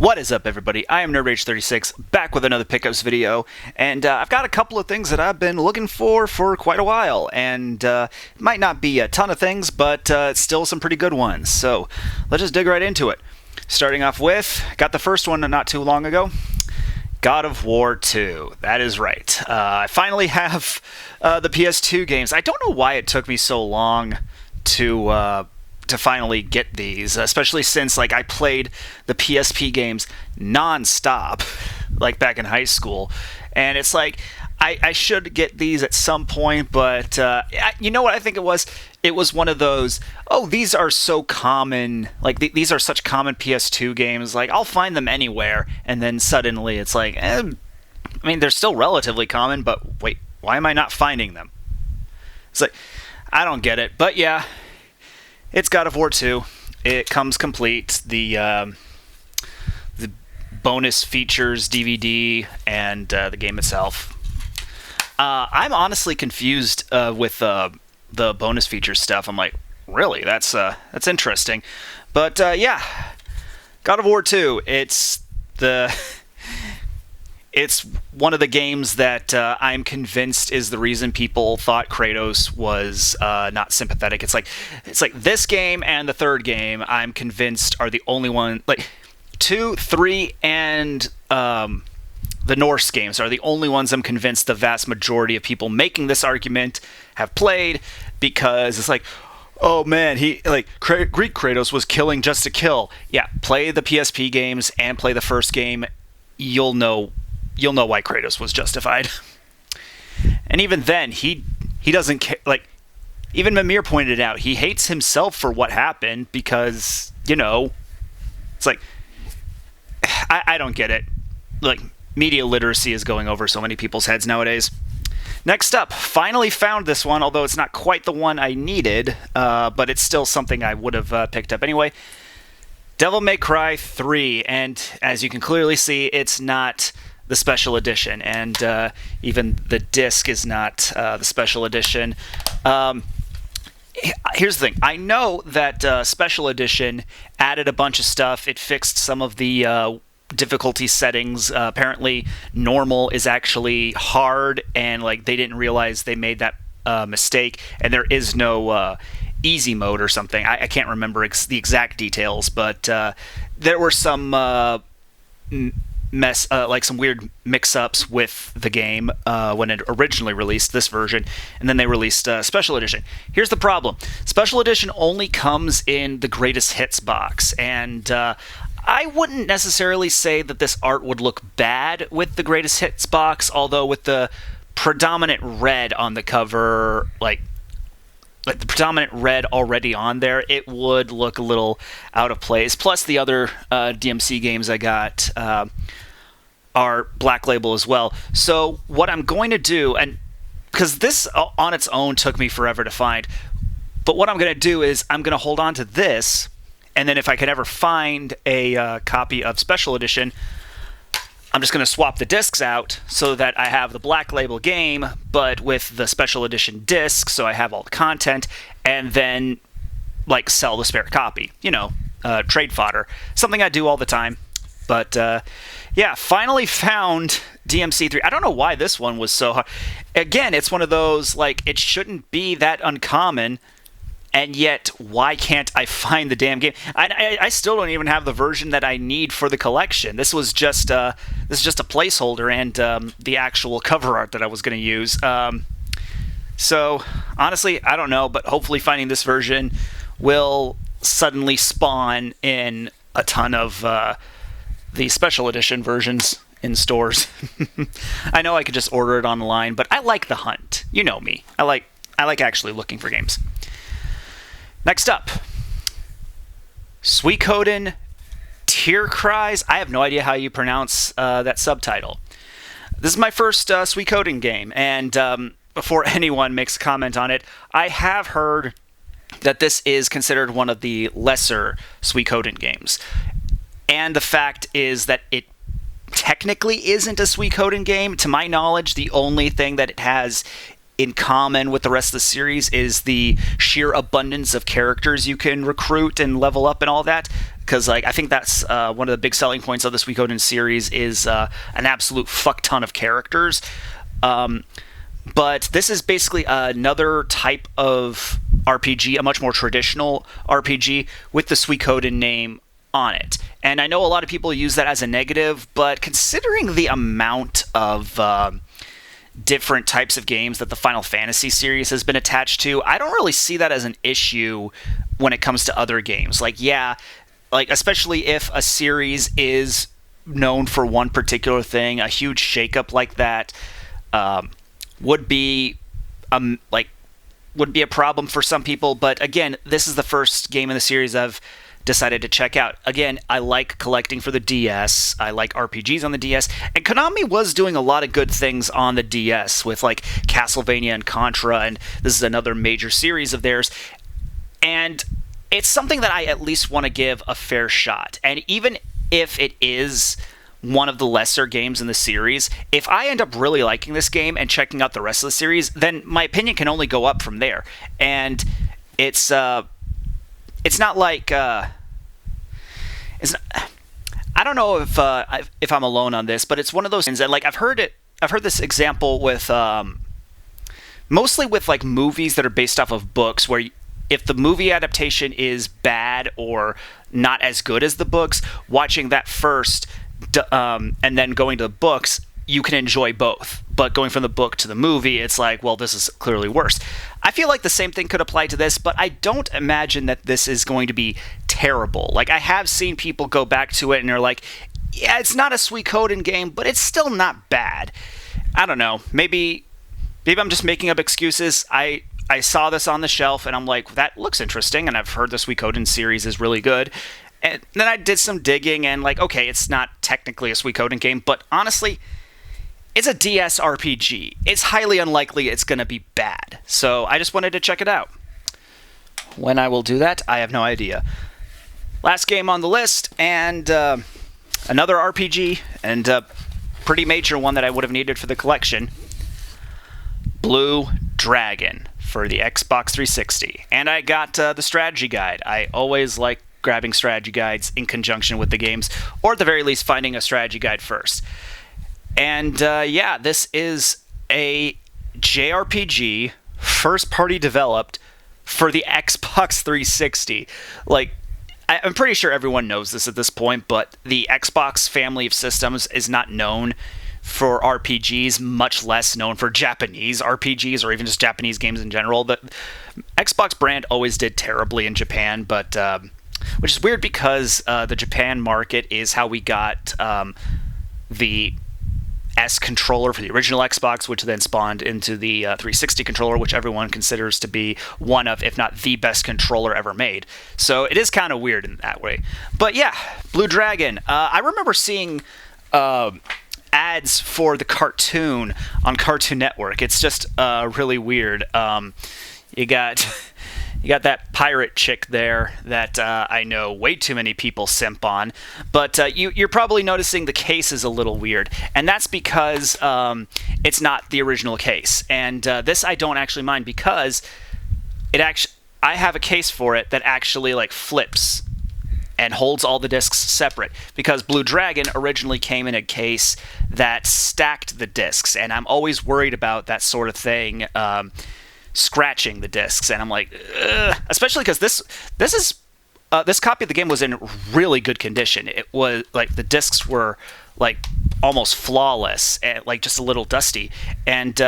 What is up, everybody? I am NerdRage36, back with another pickups video, and I've got a couple of things that I've been looking for quite a while, and it might not be a ton of things, but it's still some pretty good ones, so let's just dig right into it. Starting off with, got the first one not too long ago, God of War 2. That is right. I finally have the PS2 games. I don't know why it took me so long to finally get these, especially since I played the PSP games non-stop, back in high school, and it's I should get these at some point, but you know what I think it was? It was one of those, these are so common, these are such common PS2 games, I'll find them anywhere, and then suddenly it's they're still relatively common, but wait, why am I not finding them? It's I don't get it, but yeah, it's God of War 2. It comes complete. The bonus features DVD and the game itself. I'm honestly confused with the bonus features stuff. I'm really? That's interesting. But yeah, God of War 2. It's one of the games that I'm convinced is the reason people thought Kratos was not sympathetic. It's like this game and the third game, I'm convinced, are the only one. 2, 3, and the Norse games are the only ones I'm convinced the vast majority of people making this argument have played, because it's oh man, Greek Kratos was killing just to kill. Yeah, play the PSP games and play the first game. You'll know why Kratos was justified. And even then, he doesn't care. Even Mimir pointed out, he hates himself for what happened because, it's I don't get it. Media literacy is going over so many people's heads nowadays. Next up, finally found this one, although it's not quite the one I needed, but it's still something I would have picked up anyway. Devil May Cry 3, and as you can clearly see, it's not the special edition, and even the disc is not the special edition. Here's the thing. I know that special edition added a bunch of stuff. It fixed some of the difficulty settings. Apparently, normal is actually hard, and they didn't realize they made that mistake, and there is no easy mode or something. I can't remember the exact details, but there were some some weird mix-ups with the game when it originally released this version, and then they released Special Edition. Here's the problem. Special Edition only comes in the Greatest Hits box, and I wouldn't necessarily say that this art would look bad with the Greatest Hits box, although with the predominant red on the cover, the predominant red already on there, it would look a little out of place. Plus, the other DMC games I got are Black Label as well. So what I'm going to do, and because this on its own took me forever to find, but what I'm going to do is I'm going to hold on to this, and then if I could ever find a copy of Special Edition, I'm just going to swap the discs out so that I have the Black Label game, but with the Special Edition disc, so I have all the content, and then, sell the spare copy. Trade fodder. Something I do all the time. But, yeah, finally found DMC 3. I don't know why this one was so hard. Again, it's one of those, it shouldn't be that uncommon, and yet, why can't I find the damn game? I still don't even have the version that I need for the collection. This was just a placeholder and the actual cover art that I was going to use. So honestly, I don't know, but hopefully finding this version will suddenly spawn in a ton of the special edition versions in stores. I know I could just order it online, but I like the hunt. You know me. I like actually looking for games. Next up, Suikoden Tear Cries. I have no idea how you pronounce that subtitle. This is my first Suikoden game, and before anyone makes a comment on it, I have heard that this is considered one of the lesser Suikoden games. And the fact is that it technically isn't a Suikoden game. To my knowledge, the only thing that it has in common with the rest of the series is the sheer abundance of characters you can recruit and level up and all that. Because like I think that's one of the big selling points of the Suikoden series is an absolute fuck ton of characters. But this is basically another type of RPG, a much more traditional RPG with the Suikoden name on it. And I know a lot of people use that as a negative, but considering the amount of different types of games that the Final Fantasy series has been attached to, I don't really see that as an issue when it comes to other games. Like, yeah, like especially if a series is known for one particular thing, a huge shakeup like that would be a problem for some people. But again, this is the first game in the series I've decided to check out. Again, I like collecting for the DS. I like RPGs on the DS. And Konami was doing a lot of good things on the DS with like Castlevania and Contra, and this is another major series of theirs. And it's something that I at least want to give a fair shot. And even if it is one of the lesser games in the series, if I end up really liking this game and checking out the rest of the series, then my opinion can only go up from there. And it's not like I don't know if I'm alone on this, but it's one of those things that like I've heard this example with mostly with like movies that are based off of books, where if the movie adaptation is bad or not as good as the books, watching that first and then going to the books, you can enjoy both. But going from the book to the movie, it's like, well, this is clearly worse. I feel like the same thing could apply to this, but I don't imagine that this is going to be terrible. Like, I have seen people go back to it and they're like, yeah, it's not a Suikoden game, but it's still not bad. I don't know. Maybe I'm just making up excuses. I saw this on the shelf and I'm like, that looks interesting, and I've heard the Suikoden series is really good. And then I did some digging and like, okay, it's not technically a Suikoden game, but honestly, it's a DS RPG. It's highly unlikely it's going to be bad. So I just wanted to check it out. When I will do that, I have no idea. Last game on the list, and another RPG, and a pretty major one that I would have needed for the collection. Blue Dragon for the Xbox 360. And I got the strategy guide. I always like grabbing strategy guides in conjunction with the games, or at the very least finding a strategy guide first. And yeah, this is a JRPG, first-party developed for the Xbox 360. Like, I'm pretty sure everyone knows this at this point, but the Xbox family of systems is not known for RPGs, much less known for Japanese RPGs or even just Japanese games in general. The Xbox brand always did terribly in Japan, but which is weird because the Japan market is how we got the S controller for the original Xbox, which then spawned into the 360 controller, which everyone considers to be one of, if not the best controller ever made. So it is kind of weird in that way. But yeah, Blue Dragon. I remember seeing ads for the cartoon on Cartoon Network. It's just really weird. You got that pirate chick there that I know way too many people simp on, but you're probably noticing the case is a little weird, and that's because it's not the original case. And this I don't actually mind, because I have a case for it that actually like flips and holds all the discs separate, because Blue Dragon originally came in a case that stacked the discs, and I'm always worried about that sort of thing. Scratching the discs, and I'm like, ugh. Especially because this copy of the game was in really good condition. It was like the discs were like almost flawless, and like just a little dusty, and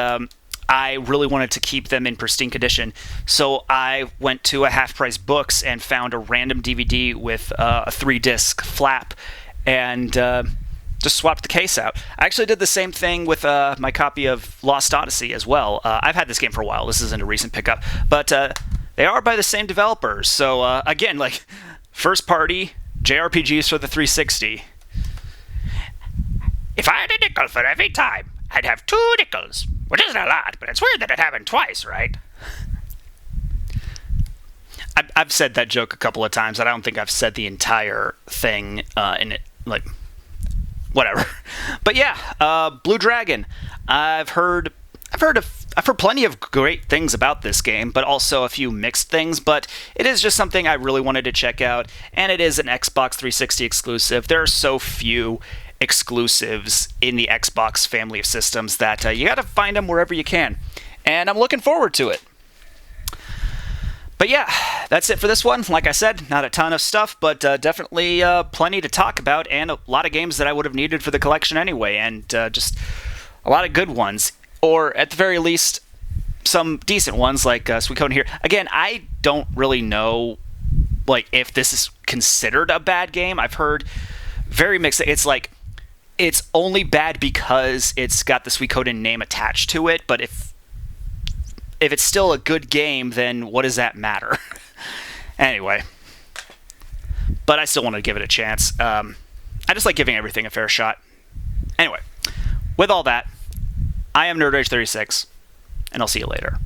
I really wanted to keep them in pristine condition. So I went to a Half Price Books and found a random DVD with a 3-disc flap, and just swapped the case out. I actually did the same thing with my copy of Lost Odyssey as well. I've had this game for a while. This isn't a recent pickup, but they are by the same developers. So again, like first party JRPGs for the 360. If I had a nickel for every time, I'd have 2 nickels, which isn't a lot, but it's weird that it happened twice, right? I've said that joke a couple of times. I don't think I've said the entire thing in it, like. Whatever. But yeah, Blue Dragon. I've heard I've heard plenty of great things about this game, but also a few mixed things, but it is just something I really wanted to check out, and it is an Xbox 360 exclusive. There are so few exclusives in the Xbox family of systems that you gotta find them wherever you can, and I'm looking forward to it. But yeah, that's it for this one. Like I said, not a ton of stuff, but definitely plenty to talk about, and a lot of games that I would have needed for the collection anyway, and just a lot of good ones. Or at the very least, some decent ones like Suikoden here. Again, I don't really know like if this is considered a bad game. I've heard very mixed. It's like it's only bad because it's got the Suikoden name attached to it. But if it's still a good game, then what does that matter? Anyway, but I still want to give it a chance. I just like giving everything a fair shot. Anyway, with all that, I am NerdRage36, and I'll see you later.